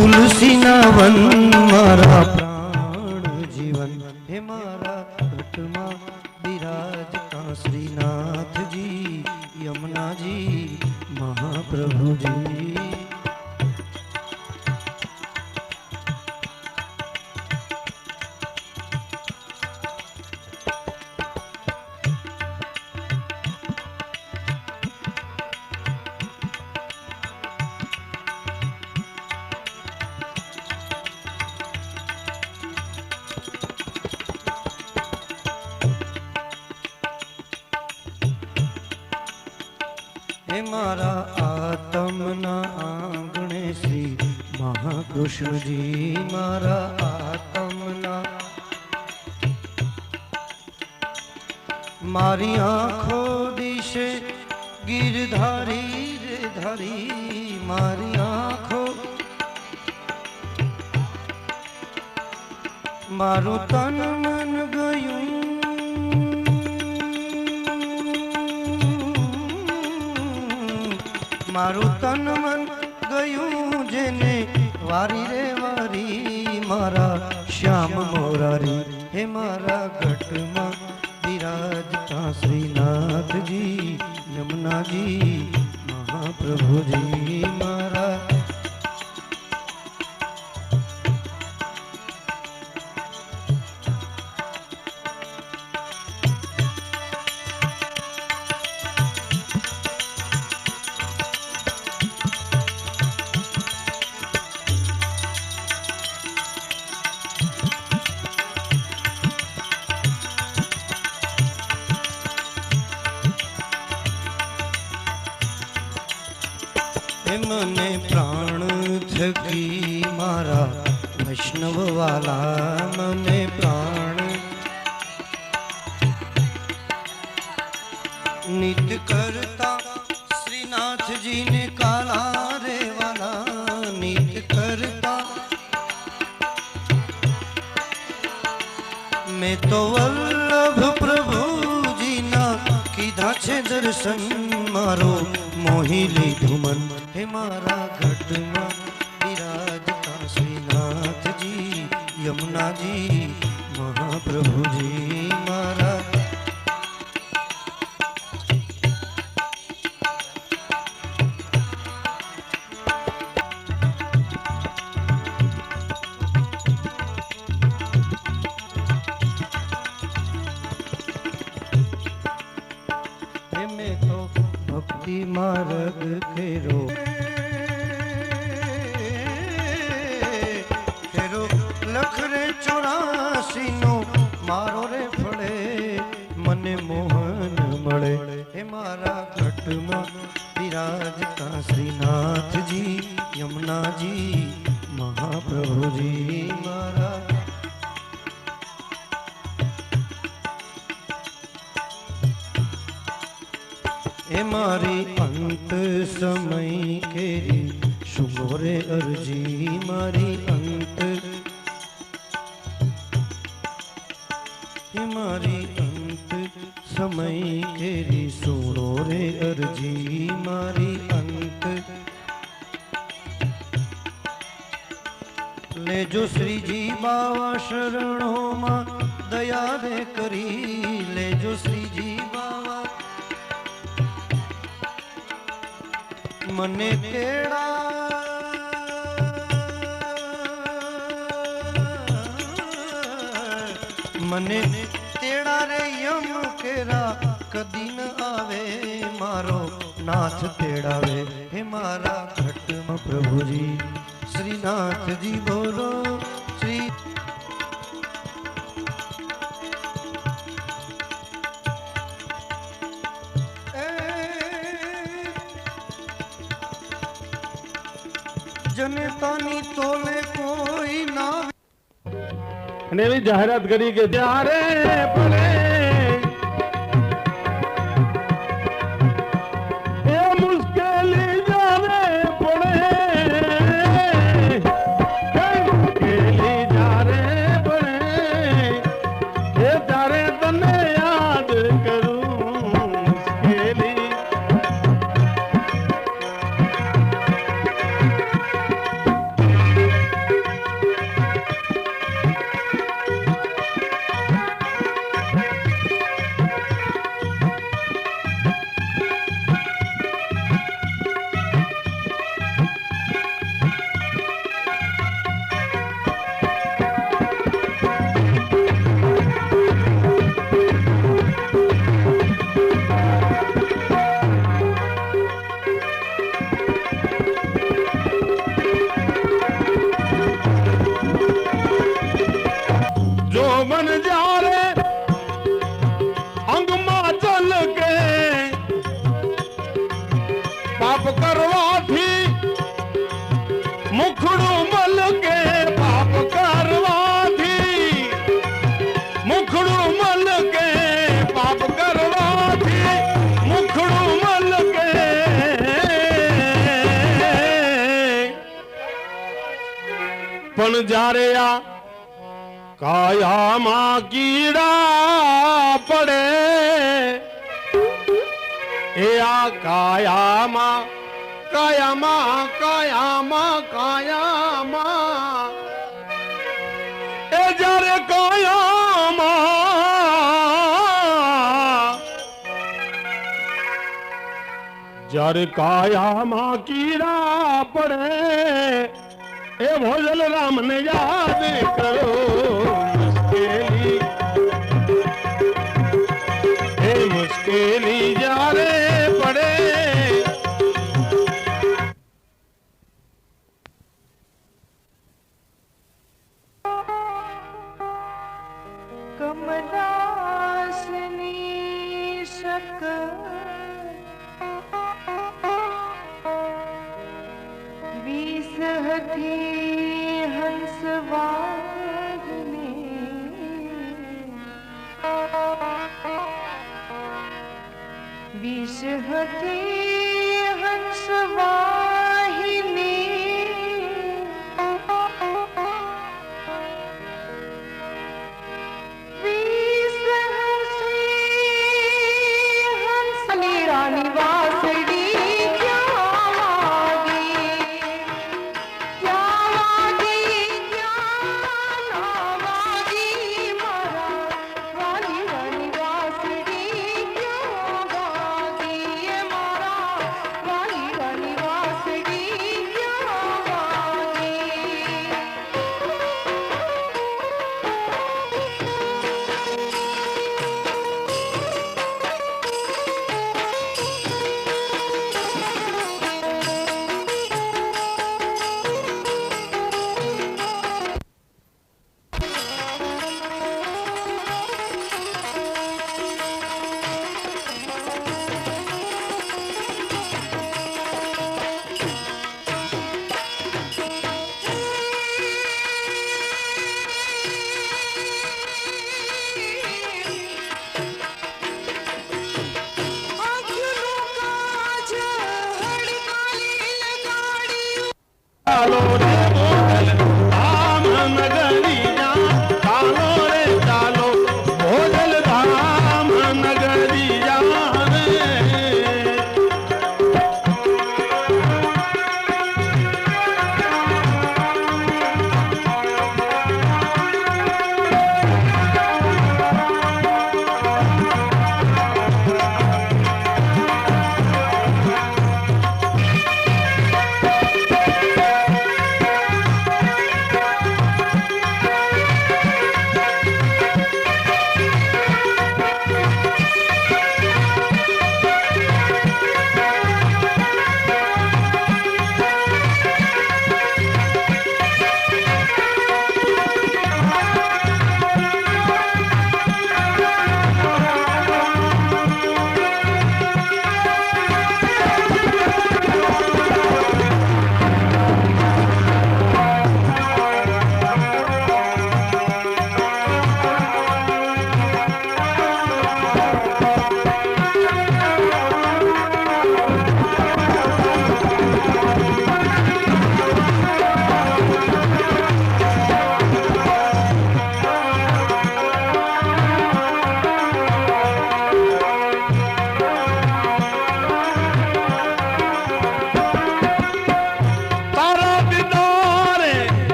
तुलसी ना वन मारा प्राण जीवन हे मारा घटमा विराजता श्रीनाथ जी यमुना जी महाप्रभु जी। हे मारा आत्मना आंगणे श्री महाकृष्ण जी मारा आत्मना मारी आँखों दिशे गिरधारी रे धारी मारी आँखों मारू तन मन गयूं मारू तन मन गयूं जेने वारी रे वारी मारा श्याम मोरारी हे मारा घटमा विराजता श्रीनाथ जी यमुना जी महाप्रभु जी मारा। मने प्राण थकी मारा वैष्णव वाला मने प्राण नित्य करता श्रीनाथ जी ने काला रे वाला नित्य करता मैं तो वल्लभ प्रभु जी ना कीधा छे दर्शन मारो मोही लीधु मन हे मारा घटमा विराजता श्रीनाथ जी यमुना जी महाप्रभु जी मारा। भक्ति मार्ग फेरो फेरो लख रे 84 नो मारो रे फड़े मने मोहन मळे हे मारा घटमा विराजता श्रीनाथ जी यमुना जी महाप्रभु जी मारा। हे मारी अंत समय केरी शुभोरे अर्जी मारी अंत हे मारी अंत समय केरी सुनो रे अर्जी मारी अंत ले जो श्री जी बावा शरणों मां दया दे करी ले जो श्री जी बावा मने तेड़ा मने तेड़ा रे यम केरा कदी न आवे मारो नाथ तेड़ावे हे मारा घटमा प्रभु जी श्रीनाथ जी बोलो श्री જનેતાની તોલે કોઈ ના અને એવી જાહેરાત કરી કે ત્યારે પડે એ મુશ્કેલી જારે પડે મુશ્કેલી જારે પડે એ તારે તને યાદ કરું મુશ્કેલી મલ કે પાપ કરવાથી મુખડું મલ કે પાપ કરવાથી મુખડું મલ કે પણ જ્યારે આ કાયામાં કીડા પડે એ આ કાયામાં કાયામાં કાયામાં કાયામાં એ જ્યારે કાયામાં જ્યારે કાયામાં કીડા પડે એ ભોજલ રામને યાદ કરો મુશ્કેલી જ્યારે પડે કમદાસની શક વિષ હતી હંસવાહની વિષ હતી હંસવાહિની વિષ હતી હંસની રાની વાસડી ક્યાં વાગી ક્યાં ના વાગી મારા રાની રાની વાસડી ક્યાં વાગી મારા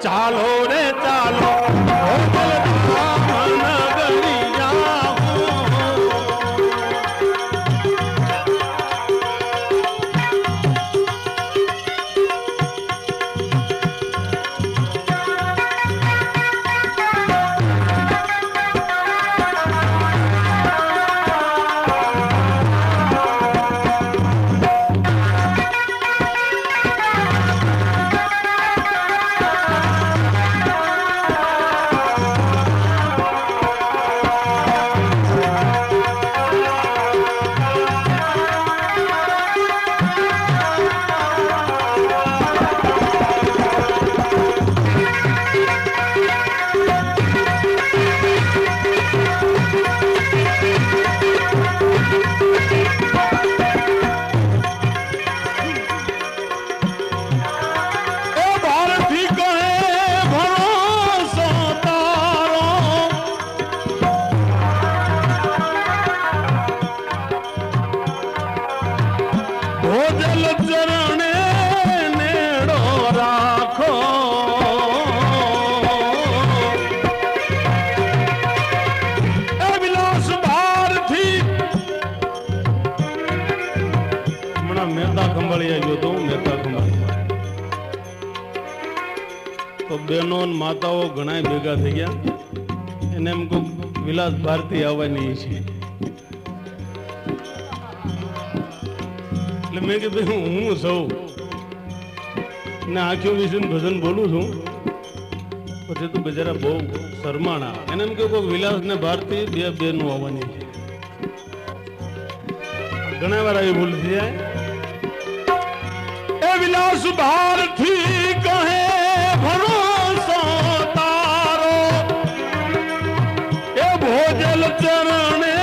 ચાલો રે ચાલો ભોજલ નગરી જાઓ ભોજલ ચરણે નેડો રાખો એ વિલાસ ભારથી હમણાં મહેતા ખંભાળિયા ગયો તો મહેતા ખંભાળિયા તો બહેનો ને માતાઓ ઘણા ભેગા થઈ ગયા એને એમ કોઈ વિલાસ ભારતી આવવાની છે એટલે મેં કીધું હું સૌ ને આંખો વિશે ભજન બોલું છું પછી તો બિચારા બહુ શરમાણા એને એમ કે કોઈ વિલાસ ને ભારતી બે બેનું આવવાની છે ઘણા વાર આવી ભૂલ થઈ જાય એ વિલાસ ભારતી કહે ભરોસો તારો એ ભોજલ ચરણે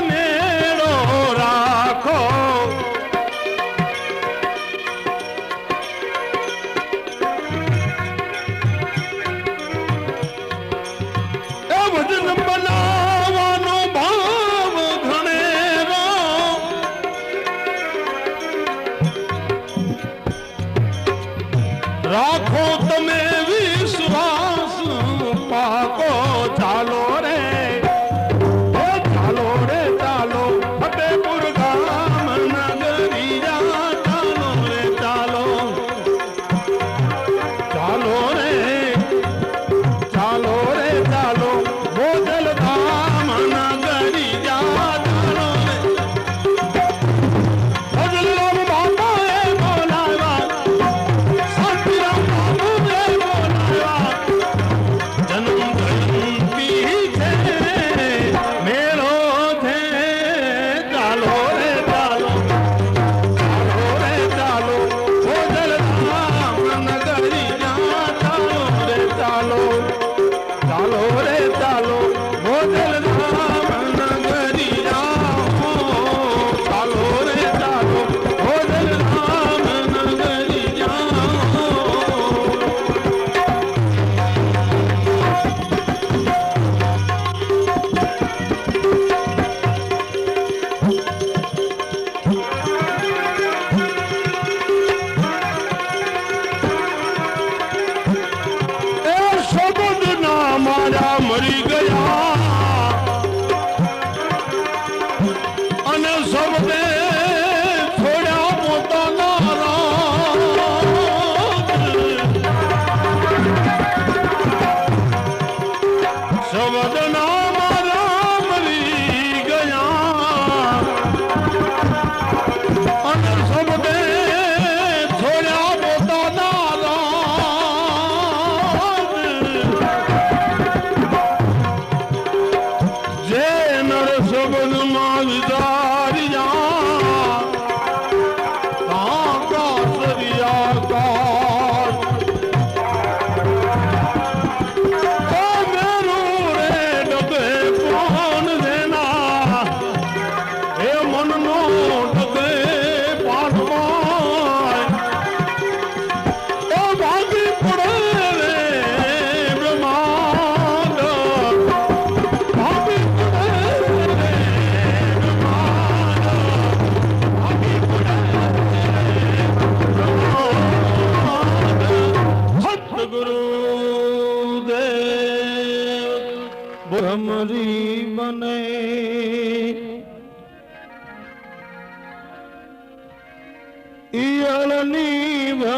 નેડો રાખો ભજન બનાવવાનો ભાવ ઘણેરો રાખો તમે વિશ્વાસ પાકો ચાલો રે ચાલો રે ચાલો ફતેપુર ગામ નગરી જા ચાલો રે ચાલો ચાલો રે ચાલો રે ચાલો ભોજલ ધામ નગરી જા ચાલો રે ભજલ રામ બાપાએ બોલાવ્યા શાંતિરામ બાબુએ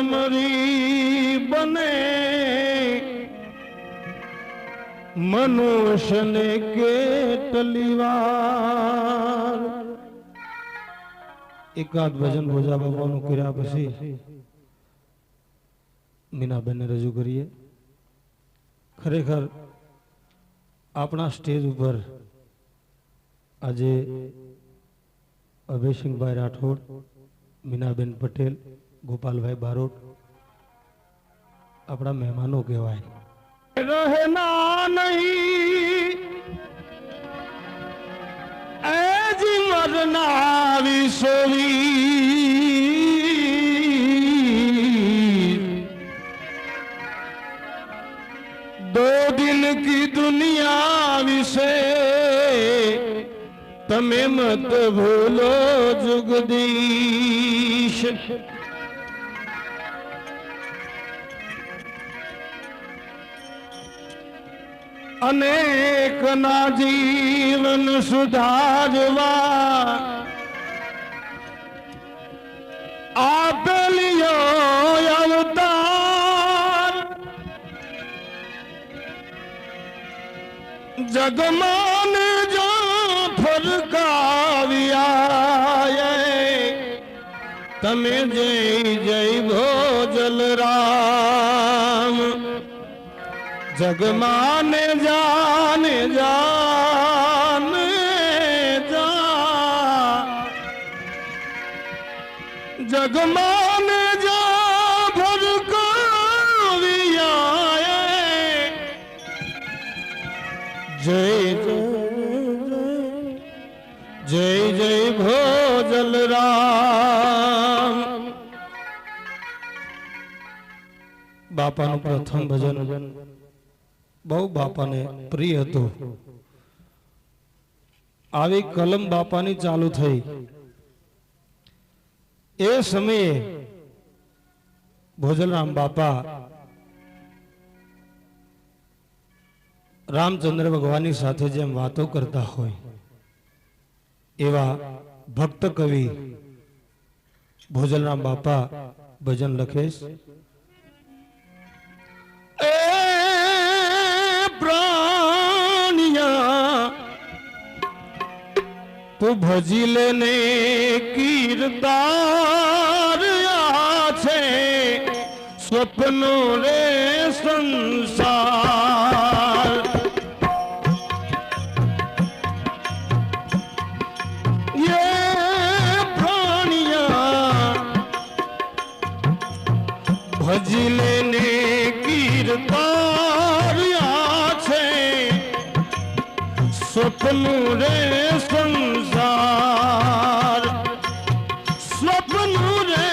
भ्रमरी बने मनुष्य ने કેટલી વાર। એકાદ ભજન ભોજા બાબાનું કર્યા પછી મીનાબેનને રજૂ કરીએ। ખરેખર આપણા સ્ટેજ ઉપર આજે અભયસિંહભાઈ રાઠોડ, મીનાબેન પટેલ, ગોપાલભાઈ બારોટ આપણા મહેમાનો કહેવાય। रहना नहीं ऐज मरना विसोई दो दिन की दुनिया विसे तमे मत भूलो जुगदीश। अनेक ना जीवन सुधारवा आपे लियो अवतार। जगमान जो फरकाव्या तमे जय जय भोजल राम। जगमान जान जान जा जगमान जा भर काविया जय जय जय जय भोजल राम। बापा प्रथम भजन बहु बापा ने प्रिय हतुं। आवी कलम बापानी चालू थई ए समये भोजलराम बापा रामचंद्र भगवानी साथे जेम वातो करता होय एवा भक्त कवि भोजलराम बापा भजन लखेश। तो भजी लेने कीरदार आछे स्वप्नो रे संसार। ये प्राणिया भजी लेने कीरदार आछे स्वप्नो रे संसार। स्वप्नो रे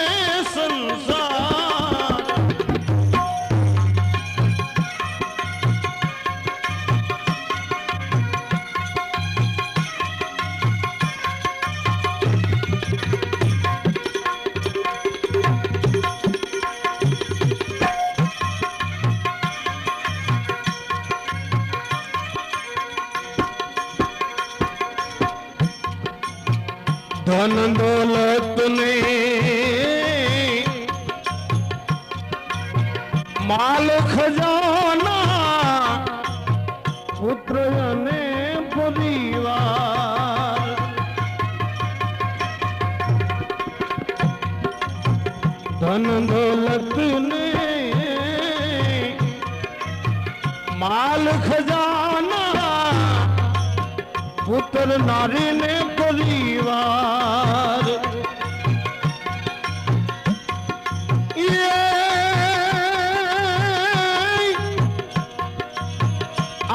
संसार। धन दौलत ने माल खजाना पुत्र ने परिवार। धन दौलत ने माल खजाना पुत्र नारी ने परिवार। ये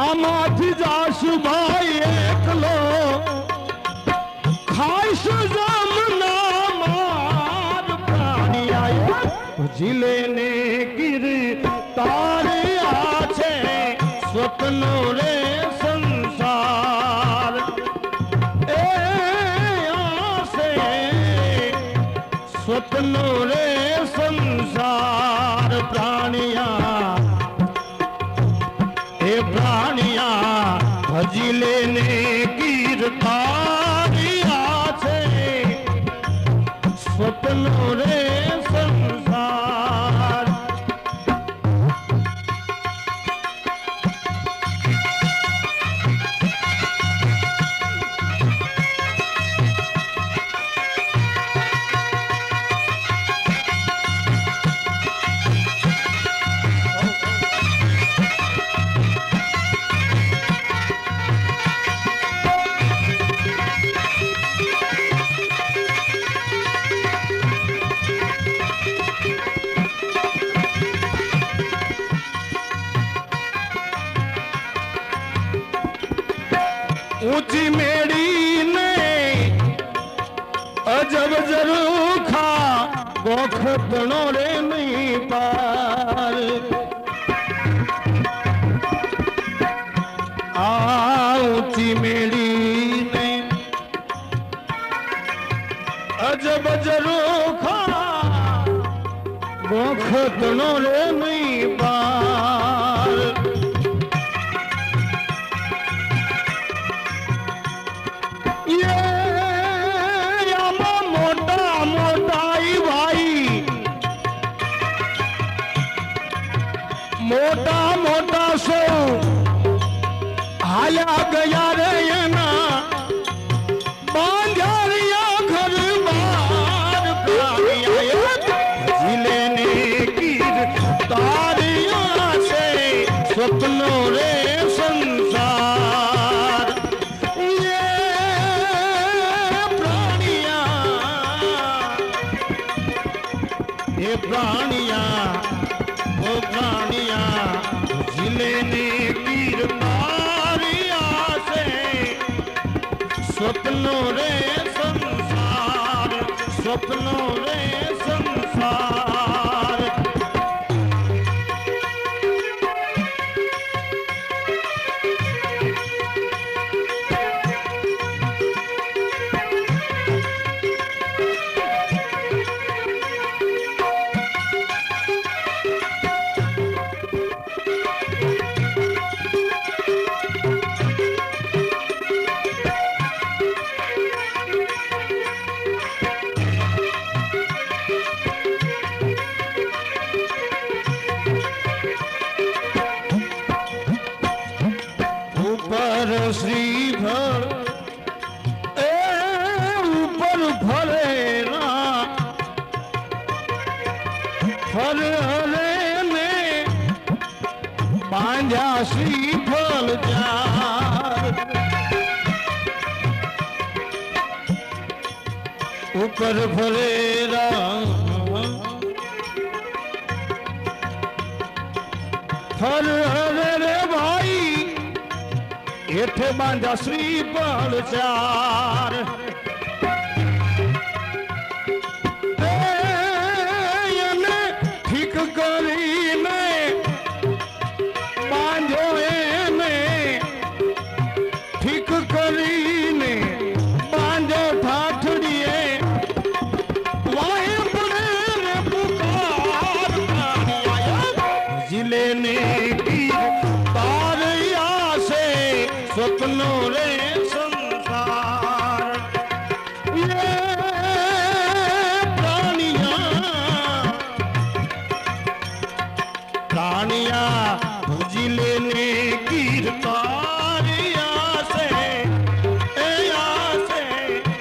आमाथी जाशु भाई एकलो खाइश जमना मार प्राणी आया जिले ने गिर तार आछे स्वप्नो रे संसार। स्वप्नो रे संसार प्राणिया हे प्राणिया भजी लेने कीरतारिया छे स्वप्नो रे संसार। ऊंची मेड़ी ने अजब जरूखा गोख तणो रे नहीं पार ऊंची मेड़ी ने अजब जरूखा गोख तणो रे नहीं पार ये मोटा मोटाई भाई मोटा मोटा सो आया गया रे ना बांझारिया घर बार जिले ने कीर तारिया से स्वप्नों रे संसार ये प्राणिया वो प्राणिया जिले ने कीर तारिया से स्वप्नों रे संसार स्वप्नों रे संसार श्रीधर ऊपर फरेरा फरे ने बांझा श्रीफल जार ऊपर फरेरा फरे रे भाई हेठे बांधा श्रीफल चार ठीक કરીને બાંધો એને ઠીક કરીને બાંધો ઠાઠડીએ વાહે પડે રે પુકાર જિલે ને ગીર તારયા સે स्वप्नों रे संसार ये प्राणिया प्राणिया जिले ने गिरतारिया से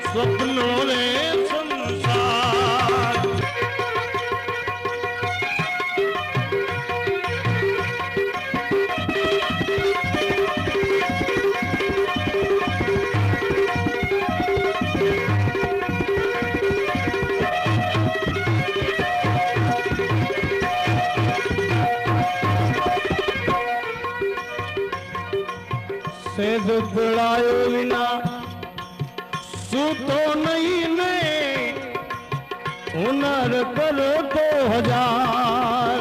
स्वप्नों रे संसार सेद पड़ायो विना सूतो नहीं ने हुनर करो तो हजार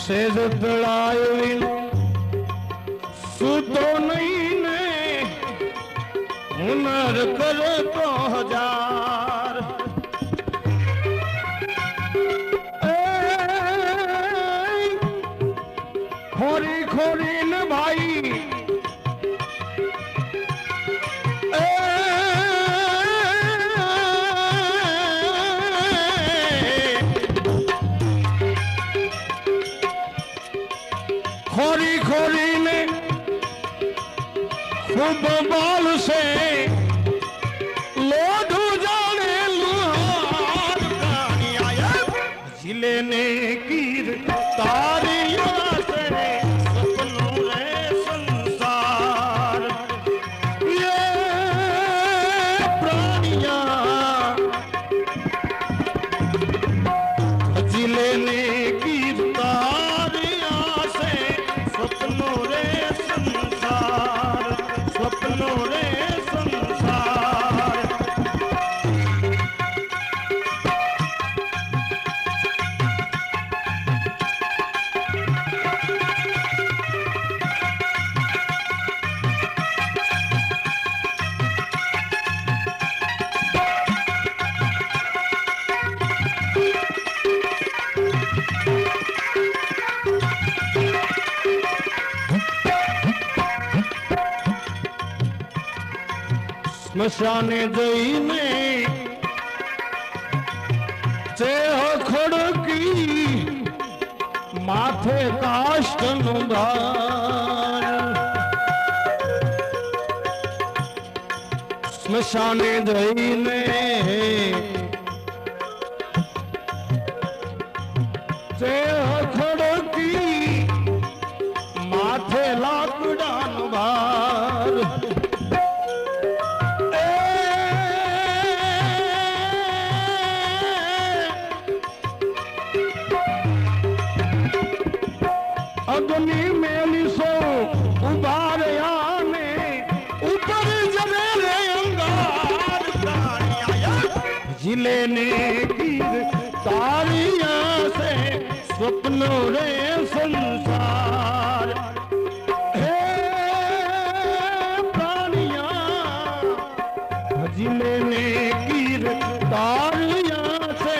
सेद पड़ायो विना सूतो नहीं ने हुनर करो तो हजार खोरी खोरी न भाई खोरी खोरी ने खूब बाल से लोढ़ जाने लुहार प्राणी आया जिले ने कीर तारिया जिले ने गिरतारिया से स्वप्नों સ્મશાને જઈને ચેહ ખડકી માથે કાષ્ટનો ભાર સ્મશાને જઈને ચેહ ખડકી માથે લાકડાનો ભાર અગ્નિ મેલી સો ઉભા રહ્યા ને ઉપર જમે રે અંગાર પ્રાણિયા જીલે ને ગીર તારિયા સે સ્વપ્નો રે સંસાર હે પ્રાણિયા જીલે ને ગીર તારિયા સે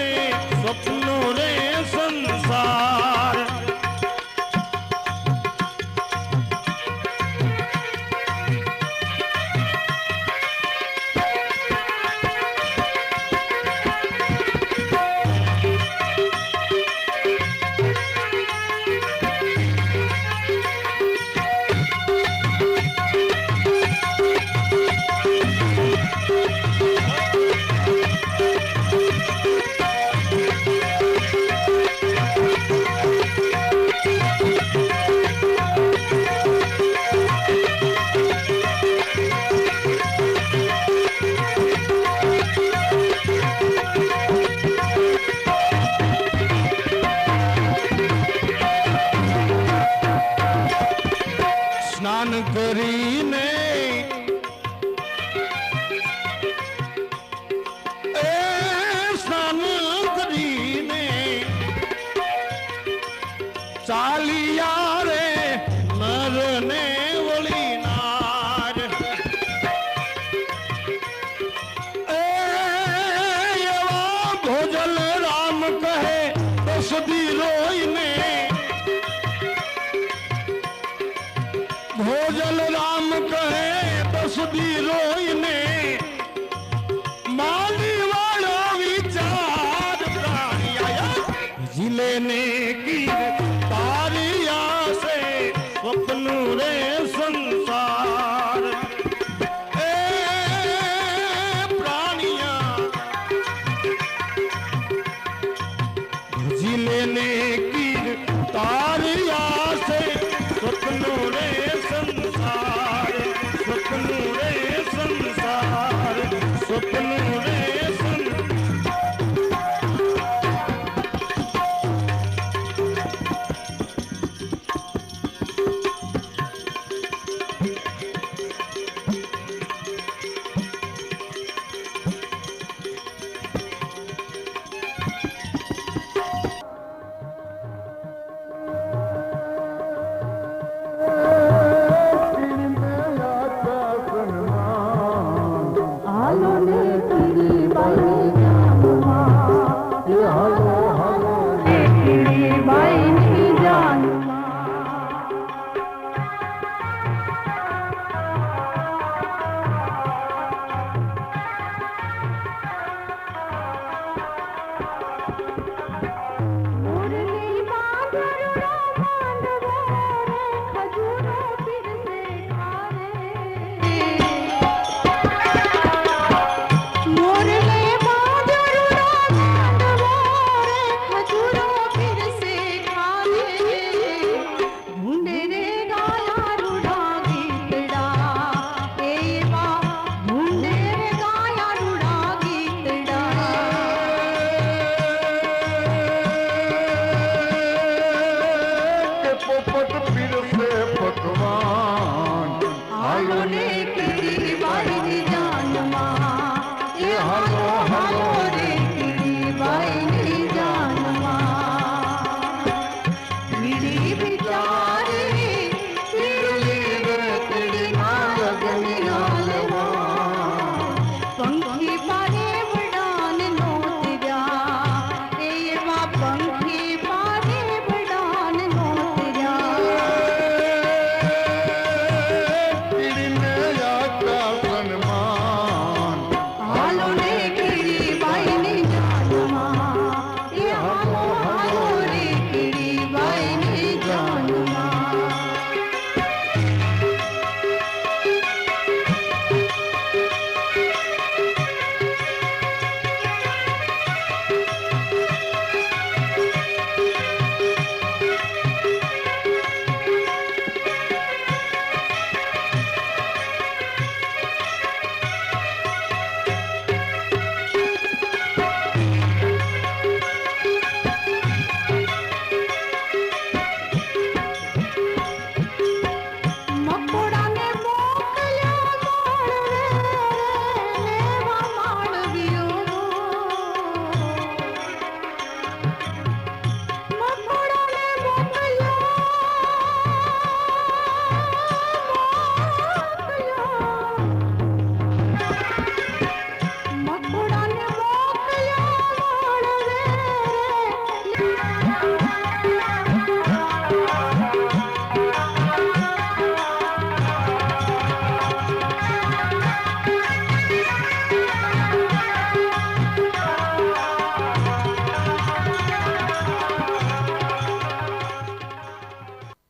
સ્વપ્નો રે સંસાર સ્નાન કરીને સ્નાન કરીને ચાલિયા રે નર ને વળી નાર એવા ભોજલ રામ કહે તો સુધી રોઈને ભોજલ રામ કહે તો સુધી રોઈને માલી વાળો વિચાર પ્રાણિયા જીલે ને